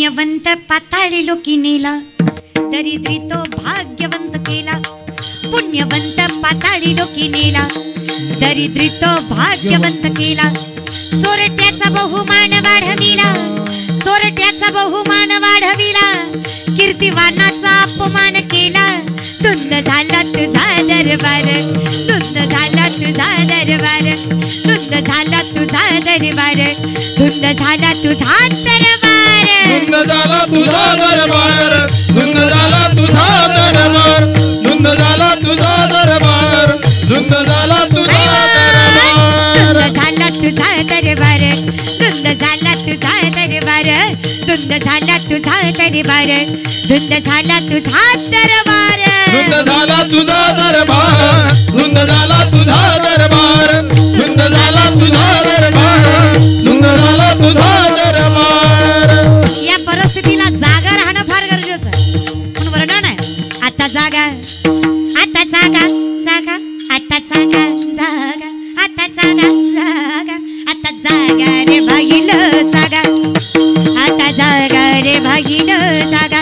पुण्यवंत पाताळी लोकी नेला, दरिद्री तो भाग्यवंत केला. पुण्यवंत पाताळी लोकी नेला, दरिद्री तो भाग्यवंत केला. चोरट्याचा बहुमान वाढविला, चोरट्याचा बहुमान वाढविला. कीर्तिवानाचा अपमान केला. धुंद झाला तुझा दरबार, धुंद झाला तुझा दरबार, धुंद झाला तुझा दरबार, धुंद झाला तुझा दरबार, धुंद झाला तुझा दरबार, धुंद झाला तुझा दरबार, धुंद झाला तुझा दरबार, धुंद झाला तुझा दरबार, धुंद झाला तुझा दरबार, धुंद झाला तुझा दरबार, धुंद झाला तुझा दरबार, धुंद झाला तुझा दरबार, धुंद झाला तुझा दरबार, धुंद झाला तुझा दरबार, धुंद झाला तुझा दरबार, धुंद झाला तुझा दरबार. या परिस्थितीला जागा राहणं फार गरजेचं आहे. म्हणून वर्णन आहे आता जागा, आता जागा, जागा, आता जागा, जागा, आता जागा, जागा, आता जागा रे भाईल जागा, आता जागा रे भाईल जागा,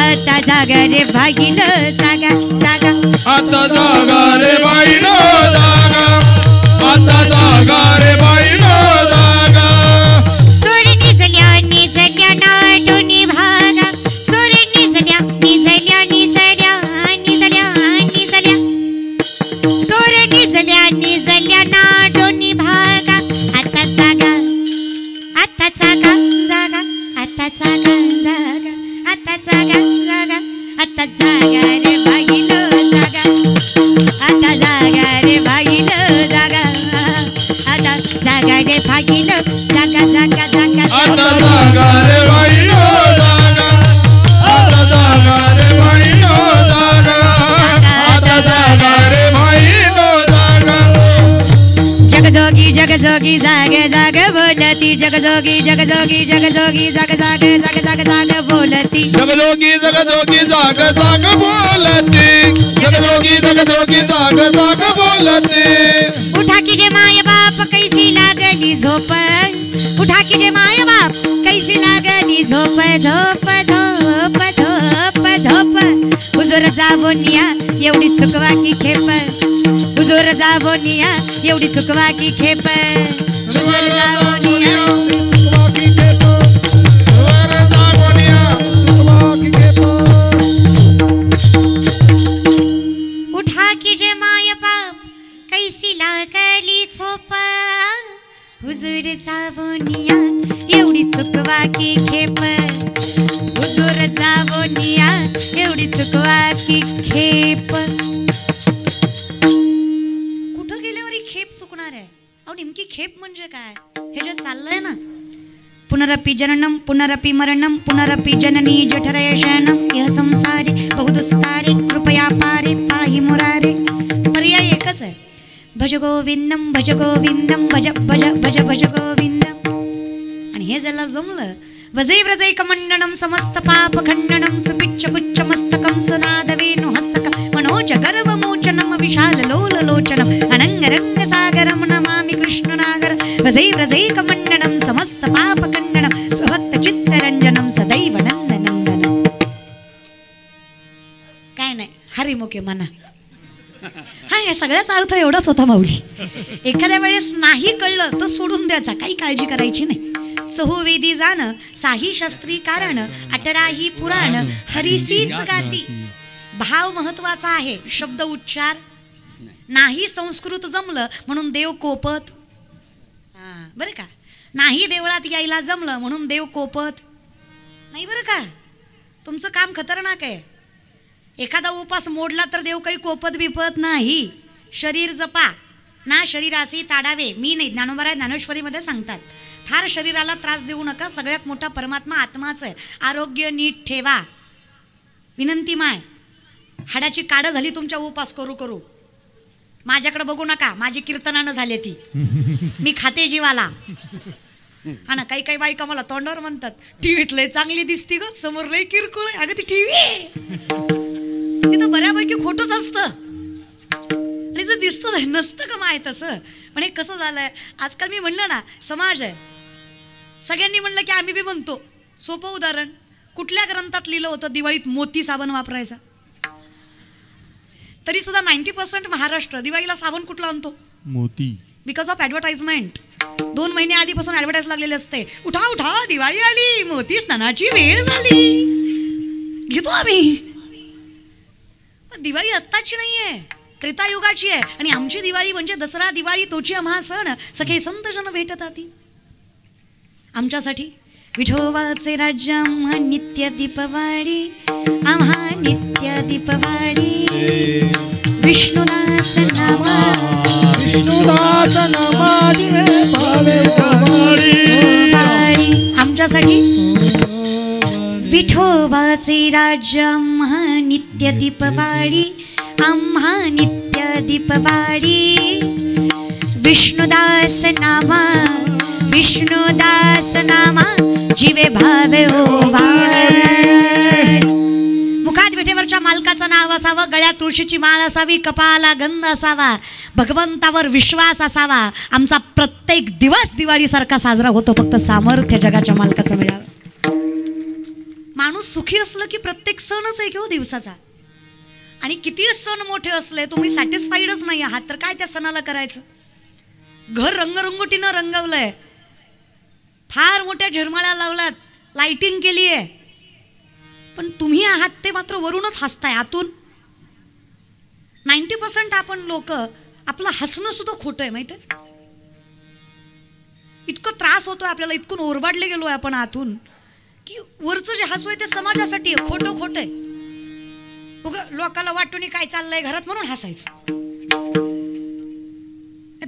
आता जागा रे भाईल जागा, जागा, आता जागा रे बाईनो जागा, आता जागा रे बाईनो जागा. सोर निजल्या निजल्या ना दोन्ही भागा, सोर निजल्या निजल्या निजल्या निजल्या निजल्या, सोर निजल्या निजल्या ना दोन्ही भागा. आता जागा, आता जागा, जागा, आता जागा, जागा, आता जागा, जागा, आता जागा रे भाईल जागा, आता जागा रे भाईल जागा, आता जागा रे भाईल जागा, जागा, जागा, आता जागा रे बाईनो जागा, आता जागा रे बाईनो जागा, आता जागा रे बाईनो जागा. जगजोगी जगजोगी जाग जाग बोलती, जगजोगी जगजोगी जगजोगी जाग जाग जाग जाग जाग बोलती, जगजोगी जगजोगी जाग जाग बोलती, जगजोगी जगजोगी जाग जाग बोलती. उठा की जे माय बाप कैसी लागली झोप, उठा की जे माय बाप कैसी लागली झोप, झोप झोप झोप झोप. हुजूर जाबोनिया एवढी चुकवा की खेप, हुजूर जाबोनिया एवढी चुकवा की खेप, हुजूर जाबोनिया. उठा की जे माय बाप कैसी लागली झोप, हुजूर जाबोनिया एवढी चुकवा की खेप, हुजूर जाबोनिया एवढी चुकवा की खेप. कुठं गेल्यावर ही खेप चुकणार आहे? अहो नेमकी खेप म्हणजे काय? हे जे चाललंय ना, पुनरपि जननम पुनरपि मरणम पुनरपि जननी जठरय शयनम यह संसारी बहुदुस्तारी कृपया पारे पाहि मुरारे. पर्याय एकच आहे, भज गोविंदम भज गोविंदम भज भज भज भज गोविंदम. आणि हे ज्याला जमलं, वजै व्रजै कमंडनम समस्त पाप खंडनम सुपिच्छ गुच्छ मस्तकम सुनाद वेणु हस्तकम मनोज गर्व मोचनम विशाल लोल लोचनम अनंग रंग सागरम नमामि कृष्ण नागर. वजै व्रजै कमंडनम समस्त पाप खंडनम स्वभक्त चित्तरंजनम सदैव नंदनंदनम. काय नाही, हरिमुखे म्हणा. हा, या सगळ्याचा अर्थ एवढाच होता माऊली. एखाद्या वेळेस नाही कळलं तर सोडून द्यायचा, काही काळजी करायची नाही. चहुवेदी जाण साही शास्त्री कारण, अटराही पुराण हरिसीच गाती. भाव महत्वाचा आहे, शब्द उच्चार नाही. संस्कृत जमलं म्हणून देव कोपत, बरं का. नाही देवळात यायला जमलं म्हणून देव कोपत नाही, बरं का. तुमचं काम खतरनाक आहे. एखादा उपास मोडला तर देव काही कोपत बिपत नाही. शरीर जपा ना शरीराशी ताडावे. मी नाही, ज्ञानोबा ज्ञानेश्वरीमध्ये सांगतात, फार शरीराला त्रास देऊ नका. सगळ्यात मोठा परमात्मा आत्माच आहे. आरोग्य नीट ठेवा. विनंती माय, हाडाची काढ झाली तुमच्या उपास करू करू. माझ्याकडे बघू नका, माझी कीर्तनानं झाली ती. मी खाते जीवाला. हा ना, काही काही बायका मला तोंडावर म्हणतात, टीव्हीत लय चांगली दिसती ग, समोर लय किरकोळ आहे. अगं ती टीव्ही तिथं बऱ्यापैकी खोटच असतं. आणि जर दिसतं नसतं का माय तसं. पण हे कसं झालंय आजकाल, मी म्हणलं ना, समाज आहे. सगळ्यांनी म्हणलं की आम्ही बी म्हणतो, सोपं उदाहरण, कुठल्या ग्रंथात लिहिलं होतं दिवाळीत मोती साबण वापरायचा? तरी सुद्धा 90% महाराष्ट्र दिवाळीला साबण कुठला आणतो? मोती. Because of advertisement. 2 महिने आधीपासून ॲडव्हर्टाईज लागलेले असते, उठा उठा दिवाळी आली, मोती स्नानाची वेळ झाली, घेतो आम्ही. पण दिवाळी आत्ताची नाहीये, त्रेतायुगाची आहे. आणि आमची दिवाळी म्हणजे दसरा दिवाळी तोची आम्हा सण, सगळे संतजन भेटतात. आमच्यासाठी विठोबाचे राज्य आम्हा नित्य दीपवाडी, आम्हा नित्य दीपवाडी. विष्णुदास नामा, विष्णुदास नामाची आमच्यासाठी विठोबाचे राज्य आम्हा नित्य दीपवाडी, आम्हा नित्य दीपवाडी. विष्णुदास नामा, विष्णुदास नामा जीवे भावे मुखात विठेवरच्या मालकाचं नाव असावं, गळ्यात तुळशीची माळ असावी, कपाळाला गंध असावा, भगवंतावर विश्वास असावा. आमचा प्रत्येक दिवस दिवाळीसारखा साजरा होतो, फक्त सामर्थ्य जगाच्या मालकाचं मिळावं. माणूस सुखी असलं की प्रत्येक सणच आहे की हो दिवसाचा. आणि किती सण मोठे असले तुम्ही सॅटिस्फाईडच नाही आहात तर काय त्या सणाला करायचं? घर रंगरंगोटीनं रंगवलंय, फार मोठ्या झिरमाळ्या लावल्यात, लाइटिंग केली आहे, पण तुम्ही आहात ते मात्र वरूनच हसताय आतून. 90% आपण लोक आपलं हसणं सुद्धा खोटं आहे माहिती आहे. इतकं त्रास होतोय आपल्याला, इतकून ओरबाडले गेलोय आपण आतून की वरचं जे हसू आहे ते समाजासाठी आहे, खोटं खोटं आहे. लोकाला वाटून काय चाललंय घरात म्हणून हसायचं.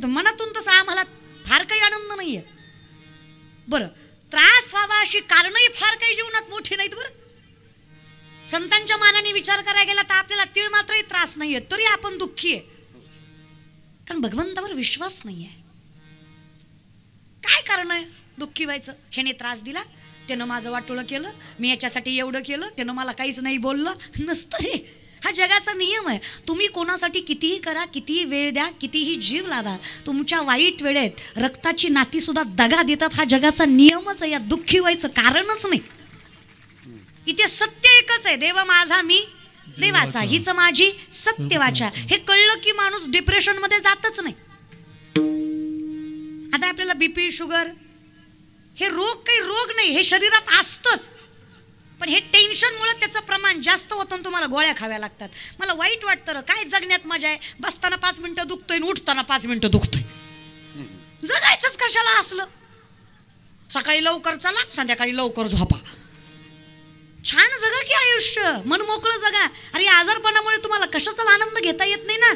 मनातून तसं आम्हाला फार काही आनंद नाहीये. बरं, त्रास व्हावा अशी कारणही फार काही जीवनात मोठी नाहीत. बरं, संतांच्या मानाने विचार करायला गेला तर आपल्याला तीळ मात्रही त्रास नाहीये, तरी आपण दुःखी आहे, कारण भगवंतावर विश्वास नाहीये. काय कारण आहे दुःखी व्हायचं? ह्याने त्रास दिला, त्यानं माझं वाटोळं केलं, मी याच्यासाठी एवढं केलं, त्यानं मला काहीच नाही बोललं. नसतं रे, हा जगाचा नियम आहे. तुम्ही कोणासाठी कितीही करा, कितीही वेळ द्या, कितीही जीव लावा, तुमच्या वाईट वेळेत रक्ताची नाती सुद्धा दगा देतात. हा जगाचा नियमच आहे, या दुःखी व्हायचं कारणच नाही. इथे सत्य एकच आहे, देव माझा मी देवाचा, हीच माझी सत्य वाचा. हे कळलं की माणूस डिप्रेशन मध्ये जातच नाही. आता आपल्याला बीपी, शुगर हे रोग काही रोग नाही, हे शरीरात असतंच, पण हे टेन्शनमुळे त्याचं प्रमाण जास्त होतं आणि तुम्हाला गोळ्या खाव्या लागतात. मला वाईट वाटतं रे, काय जगण्यात मजा आहे? बसताना 5 मिनिटं दुखतंय आणि उठताना 5 मिनिटं दुखतंय. जगायचंच कशाला असलं? सकाळी लवकर चला, संध्याकाळी लवकर झोपा, छान जगा की आयुष्य, मन मोकळं जगा. अरे आजारपणामुळे तुम्हाला कशाचाच आनंद घेता येत नाही ना.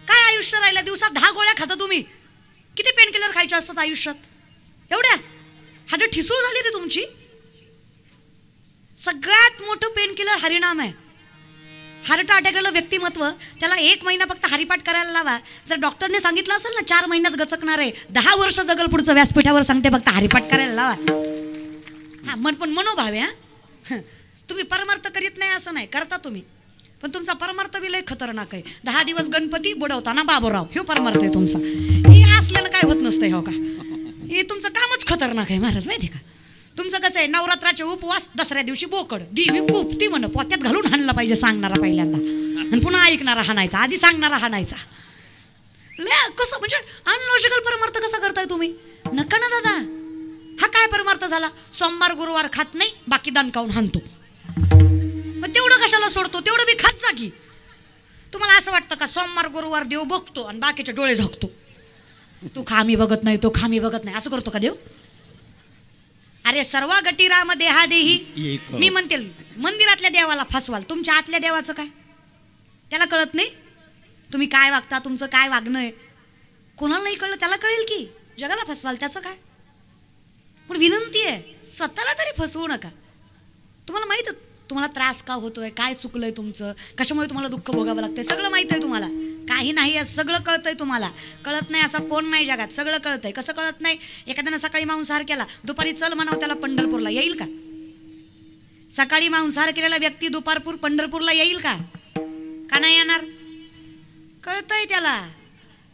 काय आयुष्य राहिलं? दिवसात 10 गोळ्या खाता तुम्ही. किती पेन किलर खायचे असतात आयुष्यात? एवढ्या? हाड ठिसूळ झाली रे तुमची. सगळ्यात मोठं पेन किलर हरिनाम आहे. हार्ट अटॅकला व्यक्तिमत्व, त्याला 1 महिना फक्त हरिपाठ करायला लावा. जर डॉक्टरने सांगितलं असेल ना 4 महिन्यात गचकणार आहे, 10 वर्ष जगल पुढचं, व्यासपीठावर सांगते फक्त हरिपाठ करायला लावा. हा मन पण मनोभाव आहे. हा, तुम्ही परमार्थ करीत नाही असं नाही, करता तुम्ही, पण तुमचा परमार्थ बी लय खतरनाक आहे. 10 दिवस गणपती बुडवताना बाबूराव, हे परमार्थ आहे तुमचा. हे असल्यानं काय होत नसतंय हो का? हे तुमचं कामच खतरनाक आहे महाराज, माहिती का? तुमचं कसं आहे, नवरात्राचे उपवास, दसऱ्या दिवशी बोकड, देवी खूप ती म्हण पोत्यात घालून हाणला पाहिजे सांगणारा पहिल्यांदा, आणि पुन्हा ऐकणारा हाणायचा, आधी सांगणारा हाणायचा. कसं म्हणजे अनलॉजिकल परमार्थ कसा करताय तुम्ही? नका ना दादा. हा काय परमार्थ झाला? सोमवार गुरुवार खात नाही, बाकी दणकावून हाणतो. मग तेवढं कशाला सोडतो? तेवढं बी खात जा की. तुम्हाला असं वाटतं का सोमवार गुरुवार देव बघतो आणि बाकीचे डोळे झाकतो? तू खामी बघत नाही, तो खामी बघत नाही, असं करतो का देव? अरे सर्व गटी राम देहा देही. मी म्हणते मंदिरातल्या देवाला फसवाल, तुमच्या आतल्या देवाचं काय? त्याला कळत नाही तुम्ही काय वागता, तुमचं काय वागणं आहे? कोणाला नाही कळलं, त्याला कळेल की. जगाला फसवाल, त्याचं काय? पण विनंती आहे, स्वतःला तरी फसवू नका. तुम्हाला माहित आहे तुम्हाला त्रास का होतोय, काय चुकलंय तुमचं, कशामुळे तुम्हाला दुःख भोगावं लागतंय, सगळं माहित आहे तुम्हाला. काही नाही असं सगळं कळतंय तुम्हाला. कळत नाही असं कोण नाही जगात, सगळं कळतंय. कसं कळत नाही? एखाद्यानं सकाळी मांसाहार केला, दुपारी चल म्हणावं त्याला पंढरपूरला, येईल का? सकाळी मांसाहार केलेला व्यक्ती दुपारपूर पंढरपूरला येईल का? का नाही येणार? कळतंय त्याला,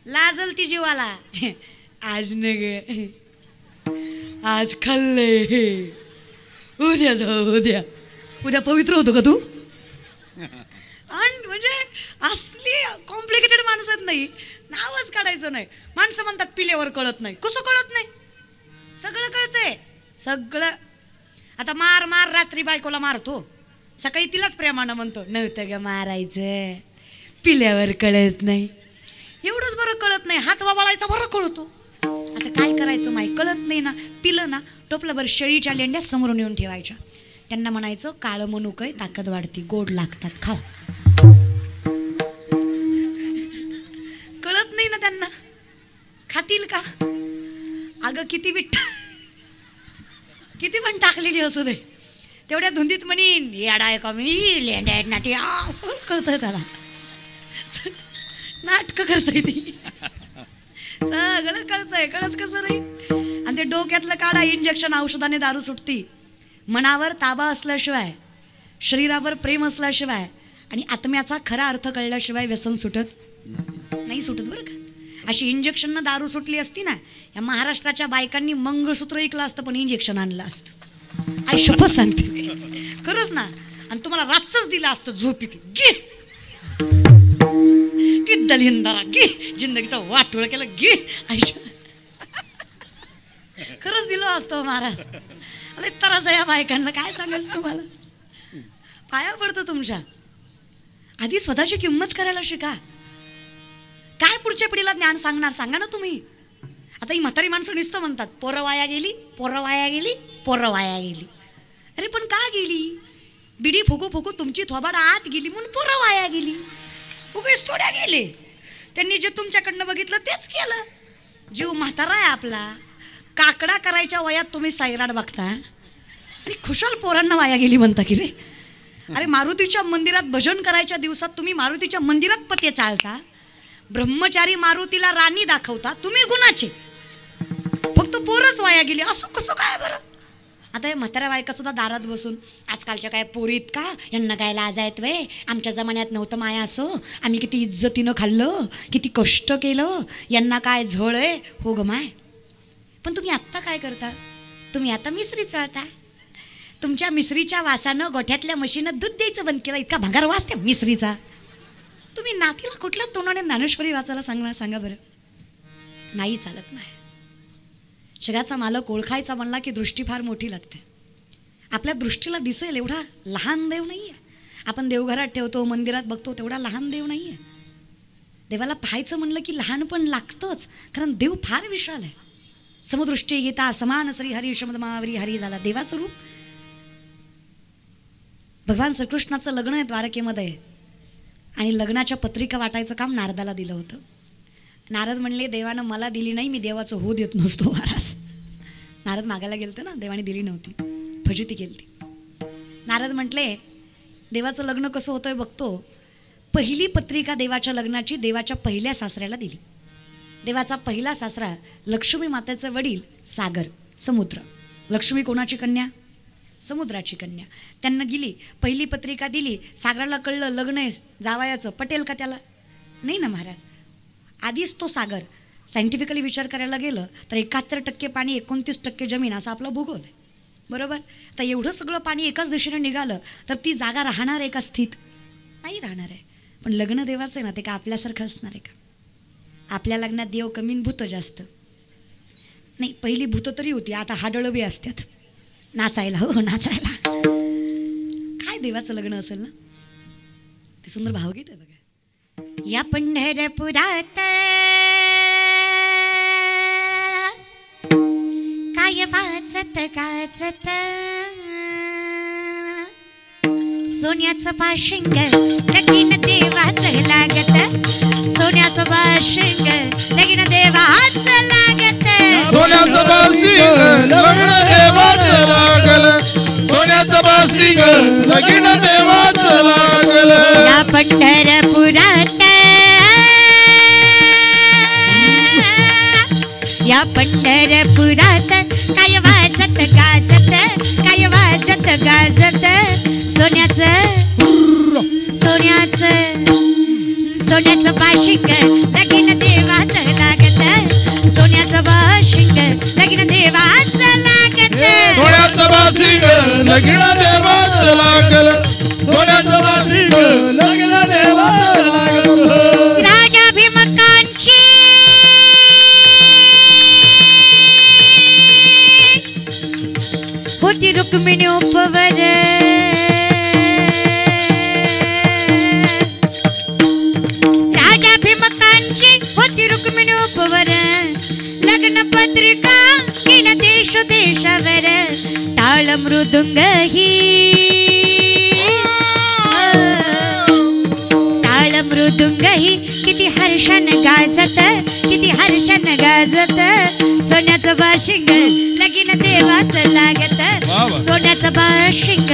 लाजल ती जीवाला. आज न गे, आज खाल्ले, उद्या जाऊ उद्या पवित्र होतो का तू? आणि म्हणजे असली कॉम्प्लिकेटेड माणसं नाही, नावच काढायचं नाही. माणसं म्हणतात पिल्यावर कळत नाही. कसं कळत नाही? सगळं कळतंय सगळं. आता मार रात्री बायकोला मारतो, सकाळी तिलाच प्रेमानं म्हणतो नव्हतं ग मारायचं, पिल्यावर कळत नाही. एवढंच बरं कळत नाही, हात वावळायचा बरं कळतो. आता काय करायचं माही कळत नाही ना. पिलं ना टोपलंभर शेळीच्या लेंड्या समोरून येऊन ठेवायच्या. त्यांना म्हणायचं काळं मनुकय ताकद वाढती, गोड लागतात, खावा. कळत नाही ना त्यांना, खातील का? अगं किती पण टाकलेली असू दे, तेवढ्या धुंदीत म्हणीन येडाय का मी, लेंड्या आहेत ना ती, असं कळतंय त्याला. नाटकं करताय ती, सगळं कळतंय. कळत कसं नाही? आणि ते डोक्यातलं काढा, इंजेक्शन औषधाने दारू सुटती. मनावर ताबा असल्याशिवाय, शरीरावर प्रेम असल्याशिवाय आणि आत्म्याचा खरा अर्थ कळल्याशिवाय व्यसन सुटत नाही. सुटत बरं का. अशी इंजेक्शननं दारू सुटली असती ना, या महाराष्ट्राच्या बायकांनी मंगळसूत्र ऐकलं असतं पण इंजेक्शन आणलं असतं. आई शपथ सांगते खरंच ना. आणि तुम्हाला रातच दिलं असतं झोपीत, घे दलिंदारा, घे जिंदगीचा वाटोळ केलं, घे. खरंच दिलं असतं महाराज. अरे त्रास या बायकांना काय सांगायचं तुम्हाला. पाया पडतं तुमच्या. आधी स्वतःची किंमत करायला शिका. काय पुढच्या पिढीला ज्ञान सांगणार? सांगा ना तुम्ही. आता ही म्हातारी माणसं नुसतं म्हणतात पोरं वाया गेली, पोरं वाया गेली, पोरं वाया गेली. अरे पण का गेली? बिडी फुकू फुकू तुमची थोबाड आत गेली म्हणून पोरं वाया गेली. उगीच थोड्या गेले. त्यांनी जे तुमच्याकडनं बघितलं तेच केलं. जीव म्हातारा आहे आपला. काकडा करायच्या वयात तुम्ही सायराड बघता आणि खुशाल पोरांना वाया गेली म्हणता की रे. अरे मारुतीच्या मंदिरात भजन करायच्या दिवसात तुम्ही मारुतीच्या मंदिरात पते चालता. ब्रह्मचारी मारुतीला राणी दाखवता, तुम्ही गुणाचे. फक्त पोरच वाया गेली असं कसं काय बरं? आता हे म्हाताऱ्या बायका सुद्धा दारात बसून आजकालच्या काय पोरीत का, यांना काय लाज आहेत वे, आमच्या जमान्यात नव्हतं माया असं, आम्ही किती इज्जतीनं खाल्लं, किती कष्ट केलं, यांना काय झळ आहे. हो ग माय. पण तुम्ही आत्ता काय करता? तुम्ही आता मिसरी चळता. तुमच्या मिसरीच्या वासानं गोठ्यातल्या म्हशीनं दूध द्यायचं बंद केलं. इतका भंगार वास त्या मिसरीचा. तुम्ही नातीला कुठल्या तोंडाने ज्ञानेश्वरी वाचायला सांगणार? सांगा बरं. नाही चालत नाही. जगाचा मालक ओळखायचा म्हणला की दृष्टी फार मोठी लागते. आपल्या दृष्टीला दिसेल एवढा लहान देव नाही आहे. आपण देवघरात ठेवतो, मंदिरात बघतो, तेवढा लहान देव नाही आहे. देवाला पाहायचं म्हणलं की लहान पण लागतंच, कारण देव फार विशाल आहे. समुदृष्टी गीता समान श्री हरी शमदमावरी हरी झाला देवाचं रूप. भगवान श्रीकृष्णाचं लग्न आहे द्वारकेमध्ये आणि लग्नाच्या पत्रिका वाटायचं काम नारदाला दिलं होतं. नारद म्हणले देवानं मला दिली नाही, मी देवाचं हो देत नसतो महाराज. नारद मागायला गेलते ना, देवाने दिली नव्हती, फजिती केलती. नारद म्हटले देवाचं लग्न कसं होतंय बघतो. पहिली पत्रिका देवाच्या लग्नाची देवाच्या पहिल्या सासऱ्याला दिली. देवाचा पहिला सासरा लक्ष्मी मातेचे वडील सागर, समुद्र. लक्ष्मी कोणाची कन्या? समुद्राची कन्या. त्यांना दिली पहिली पत्रिका दिली. सागराला कळलं लग्न आहे जावयाचं, पटेल का त्याला? नाही ना महाराज. आधीच तो सागर सायंटिफिकली विचार करायला गेलं तर 71% पाणी 29% जमीन असा आपला भूगोल आहे, बरोबर? तर एवढं सगळं पाणी एकाच दिशेने निघालं तर ती जागा राहणार आहे का स्थित? नाही राहणार आहे. पण लग्न देवाचं आहे ना, ते का आपल्यासारखं असणार आहे का? आपल्या लग्नात देव कमी भूत जास्त नाही. पहिली भूत तरी होती, आता हाडळं बी असतात नाचायला. हो नाचायला. काय देवाचं लग्न असेल ना. ते सुंदर भावगीत आहे बघा. या पंढरपुरात काय वाचत गाजत सोन्याचं पाशिंग लगीन देवाचं लागत. सोन्याचं पाशिंग लगीन देवाचं लागत. सोन्याचं पाशिंग लगीन देवाचं लागल. सोन्याचं पाशिंग लगीन देवाचं लागल. या पंढरपुरात या पंढरपुरात काय वाजत गाजत, काय वाजत गाजत सोन्याचं सोन्याचं सोन्याचं बाशिंग लगीन देवाचं लागत. सोन्याचं बाशिंग लगीन देवाचं लगीन देवाचं लागल सोन्याचं बाशिंग लगीन देवाचं लागल राजा भीमकांची होती रुक्मिणी उपवर राजा भीमकांची होती रुक्मिणी उपवर लग्न पत्रिका केला देश देशावर टाळ मृदुंग ही टाळ मृदुंग ही किती हर्षान गाजत किती हर्षान गाजत सोन्याचं बाशिंग लगीन देवाचं लागत सोन्याचं बाशिंग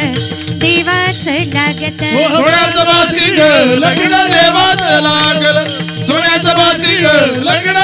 देवाचं लागत सोन्याचं बाशिंग लगीन देवाचं लागल सोन्याचं बाशिंग लगीन